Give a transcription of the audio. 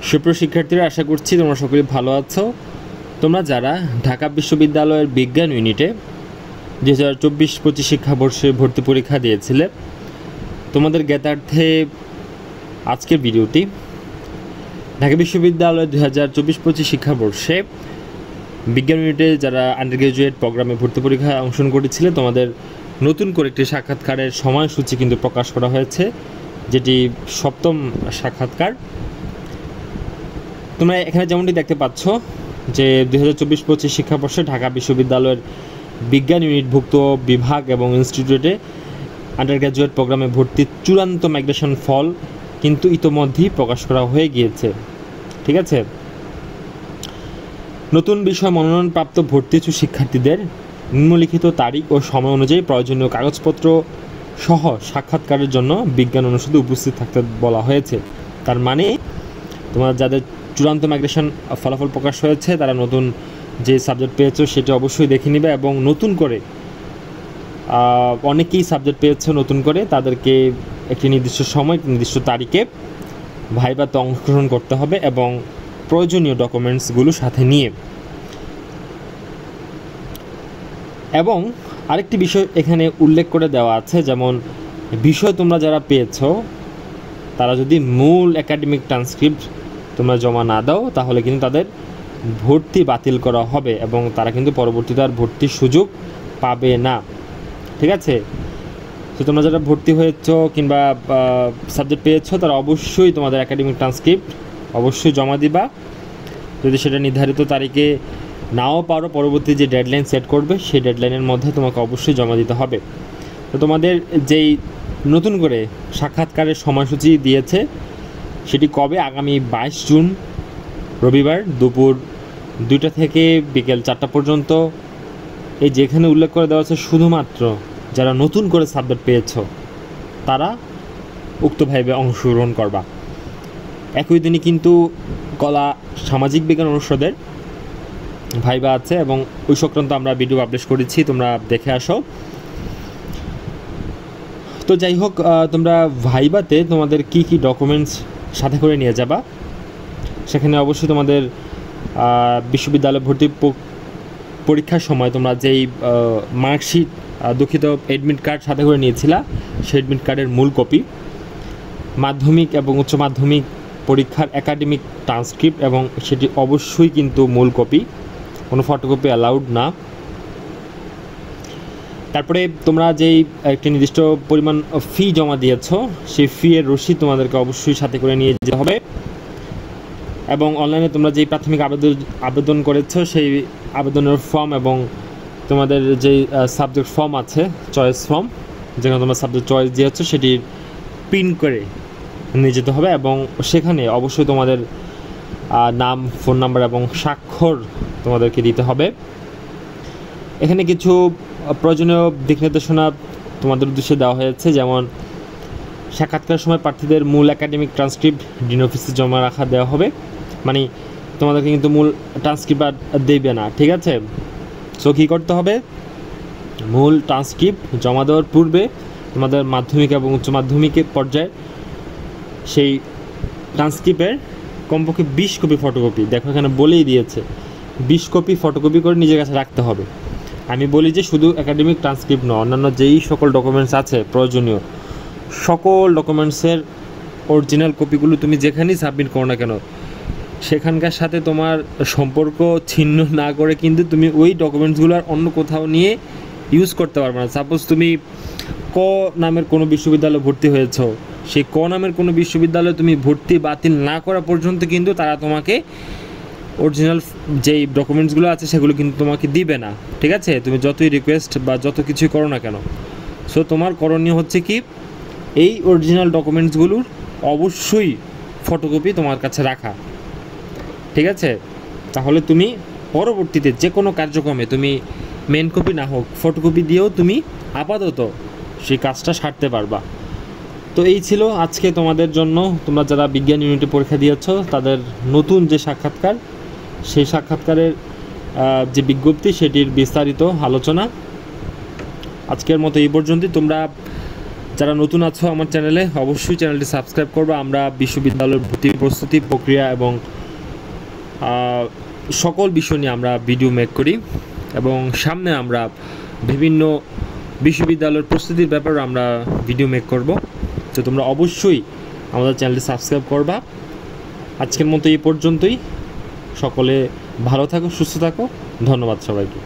সুপ্রিয় শিক্ষার্থীরা, আশা করছি তোমরা সকলে ভালো আছো। তোমরা যারা ঢাকা বিশ্ববিদ্যালয়ের বিজ্ঞান ইউনিটে 2024-25 শিক্ষাবর্ষে ভর্তি পরীক্ষা দিয়েছিলে, তোমাদের জ্ঞাতার্থে আজকের ভিডিওটি ঢাকা বিশ্ববিদ্যালয়ের 2024-25 শিক্ষাবর্ষে বিজ্ঞান ইউনিটে যারা আন্ডার গ্রাজুয়েট প্রোগ্রামে ভর্তি পরীক্ষায় অংশগ্রহণ করেছিলে, তোমাদের নতুন করে একটি সাক্ষাৎকারের সময়সূচি কিন্তু প্রকাশ করা হয়েছে, যেটি 7ম সাক্ষাৎকার। তোমরা এখানে যেমনটি দেখতে পাচ্ছ যে 2024-25 শিক্ষাবর্ষে ঢাকা বিশ্ববিদ্যালয়ের বিজ্ঞান ইউনিটভুক্ত বিভাগ এবং ইনস্টিটিউটে আন্ডার গ্রাজুয়েট প্রোগ্রামে ভর্তির চূড়ান্ত মাইগ্রেশন ফল কিন্তু ইতোমধ্যেই প্রকাশ করা হয়ে গিয়েছে। ঠিক আছে, নতুন বিষয় মনোনয়নপ্রাপ্ত ভর্তিচ্ছু শিক্ষার্থীদের নিম্নলিখিত তারিখ ও সময় অনুযায়ী প্রয়োজনীয় কাগজপত্র সহ সাক্ষাৎকারের জন্য বিজ্ঞান অনুষদে উপস্থিত থাকতে বলা হয়েছে। তার মানে তোমরা যাদের চূড়ান্ত মাইগ্রেশন ফলাফল প্রকাশ হয়েছে, তারা নতুন যে সাবজেক্ট পেয়েছো সেটা অবশ্যই দেখে নেবে, এবং নতুন করে অনেকেই সাবজেক্ট পেয়েছে নতুন করে, তাদেরকে একটি নির্দিষ্ট সময় নির্দিষ্ট তারিখে ভাইভাতে অংশগ্রহণ করতে হবে এবং প্রয়োজনীয় ডকুমেন্টসগুলো সাথে নিয়ে। এবং আরেকটি বিষয় এখানে উল্লেখ করে দেওয়া আছে, যেমন বিষয় তোমরা যারা পেয়েছো তারা যদি মূল একাডেমিক ট্রান্সক্রিপ্ট তোমরা জমা না দাও, তাহলে কিন্তু তাদের ভর্তি বাতিল করা হবে এবং তারা কিন্তু পরবর্তীতে আর ভর্তির সুযোগ পাবে না। ঠিক আছে, তো তোমরা যারা ভর্তি হয়েছো কিংবা সাবজেক্ট পেয়েছো, তারা অবশ্যই তোমাদের একাডেমিক ট্রান্সক্রিপ্ট অবশ্যই জমা দিবা। যদি সেটা নির্ধারিত তারিখে নাও পারো, পরবর্তী যে ডেডলাইন সেট করবে সেই ডেডলাইনের মধ্যে তোমাকে অবশ্যই জমা দিতে হবে। তো তোমাদের যেই নতুন করে সাক্ষাৎকারের সময়সূচি দিয়েছে সেটি কবে? আগামী 22 জুন রবিবার দুপুর 2টা থেকে বিকেল 4টা পর্যন্ত। এই যেখানে উল্লেখ করে দেওয়া আছে শুধুমাত্র যারা নতুন করে সাবজেক্ট পেয়েছো তারা উক্ত ভাইবে অংশগ্রহণ করবা। একই দিনই কিন্তু কলা সামাজিক বিজ্ঞান অনুষদের ভাইবা আছে এবং ওই সংক্রান্ত আমরা ভিডিও পাবলিশ করেছি, তোমরা দেখে আসো। তো যাই হোক, তোমরা ভাইবাতে তোমাদের কি কি ডকুমেন্টস সাথে করে নিয়ে যাবা, সেখানে অবশ্যই তোমাদের বিশ্ববিদ্যালয় ভর্তি পরীক্ষার সময় তোমরা যেই মার্কশিট, দুঃখিত, অ্যাডমিট কার্ড সাথে করে নিয়েছিলা, সেই অ্যাডমিট কার্ডের মূল কপি, মাধ্যমিক এবং উচ্চ মাধ্যমিক পরীক্ষার একাডেমিক ট্রান্সক্রিপ্ট এবং সেটি অবশ্যই কিন্তু মূল কপি, কোনো ফটোকপি অ্যালাউড না। তারপরে তোমরা যেই একটি নির্দিষ্ট পরিমাণ ফি জমা দিয়েছো, সেই ফি এর রসিদ তোমাদেরকে অবশ্যই সাথে করে নিয়ে যেতে হবে। এবং অনলাইনে তোমরা যেই প্রাথমিক আবেদন করেছো সেই আবেদনের ফর্ম এবং তোমাদের যেই সাবজেক্ট ফর্ম আছে, চয়েস ফর্ম, যেখানে তোমরা সাবজেক্ট চয়েস দিয়েছো, সেটি প্রিন্ট করে নিয়ে যেতে হবে এবং সেখানে অবশ্যই তোমাদের নাম, ফোন নাম্বার এবং স্বাক্ষর তোমাদেরকে দিতে হবে। এখানে কিছু প্রয়োজনীয় দিক নির্দেশনা তোমাদের উদ্দেশ্যে দেওয়া হয়েছে, যেমন সাক্ষাৎকারের সময় প্রার্থীদের মূল একাডেমিক ট্রান্সক্রিপ্ট ডিন অফিসে জমা রাখা দেওয়া হবে। মানে তোমাদেরকে কিন্তু মূল ট্রান্সক্রিপ্ট আর দেবে না। ঠিক আছে, সো কী করতে হবে? মূল ট্রান্সক্রিপ্ট জমা দেওয়ার পূর্বে তোমাদের মাধ্যমিক এবং উচ্চ মাধ্যমিকের পর্যায়ে সেই ট্রান্সক্রিপ্টের কমপক্ষে 20 কপি ফটোকপি, দেখো এখানে বলেই দিয়েছে 20 কপি ফটোকপি করে নিজের কাছে রাখতে হবে। আমি বলি যে শুধু একাডেমিক ট্রান্সক্রিপ্ট নয়, অন্যান্য যেই সকল ডকুমেন্টস আছে প্রয়োজনীয় সকল ডকুমেন্টসের অরিজিনাল কপিগুলো তুমি যেখানেই সাবমিট করো না কেন, সেখানকার সাথে তোমার সম্পর্ক ছিন্ন না করে কিন্তু তুমি ওই ডকুমেন্টসগুলো আর অন্য কোথাও নিয়ে ইউজ করতে পারবে না। সাপোজ তুমি ক নামের কোনো বিশ্ববিদ্যালয়ে ভর্তি হয়েছো, সেই ক নামের কোনো বিশ্ববিদ্যালয়ে তুমি ভর্তি বাতিল না করা পর্যন্ত কিন্তু তারা তোমাকে অরিজিনাল যেই ডকুমেন্টসগুলো আছে সেগুলো কিন্তু তোমাকে দিবে না। ঠিক আছে, তুমি যতই রিকোয়েস্ট বা যত কিছুই করো না কেন। সো তোমার করণীয় হচ্ছে কি, এই অরিজিনাল ডকুমেন্টসগুলোর অবশ্যই ফটোকপি তোমার কাছে রাখা। ঠিক আছে, তাহলে তুমি পরবর্তীতে যে কোনো কার্যক্রমে তুমি মেন কপি না হোক ফটোকপি দিয়েও তুমি আপাতত সেই কাজটা সারতে পারবা। তো এই ছিল আজকে তোমাদের জন্য, তোমরা যারা বিজ্ঞান ইউনিটে পরীক্ষা দিয়েছো তাদের নতুন যে সাক্ষাৎকার, সেই সাক্ষাৎকারের যে বিজ্ঞপ্তি সেটির বিস্তারিত আলোচনা। আজকের মতো এই পর্যন্তই। তোমরা যারা নতুন আছো আমার চ্যানেলে, অবশ্যই চ্যানেলটি সাবস্ক্রাইব করবে। আমরা বিশ্ববিদ্যালয়ের ভর্তি প্রস্তুতি প্রক্রিয়া এবং সকল বিষয় নিয়ে আমরা ভিডিও মেক করি, এবং সামনে আমরা বিভিন্ন বিশ্ববিদ্যালয়ের প্রস্তুতির ব্যাপারে আমরা ভিডিও মেক করব। তো তোমরা অবশ্যই আমাদের চ্যানেলটি সাবস্ক্রাইব করবা। আজকের মতো এই পর্যন্তই। সকলে ভালো থাকো, সুস্থ থাকো। ধন্যবাদ সবাইকে।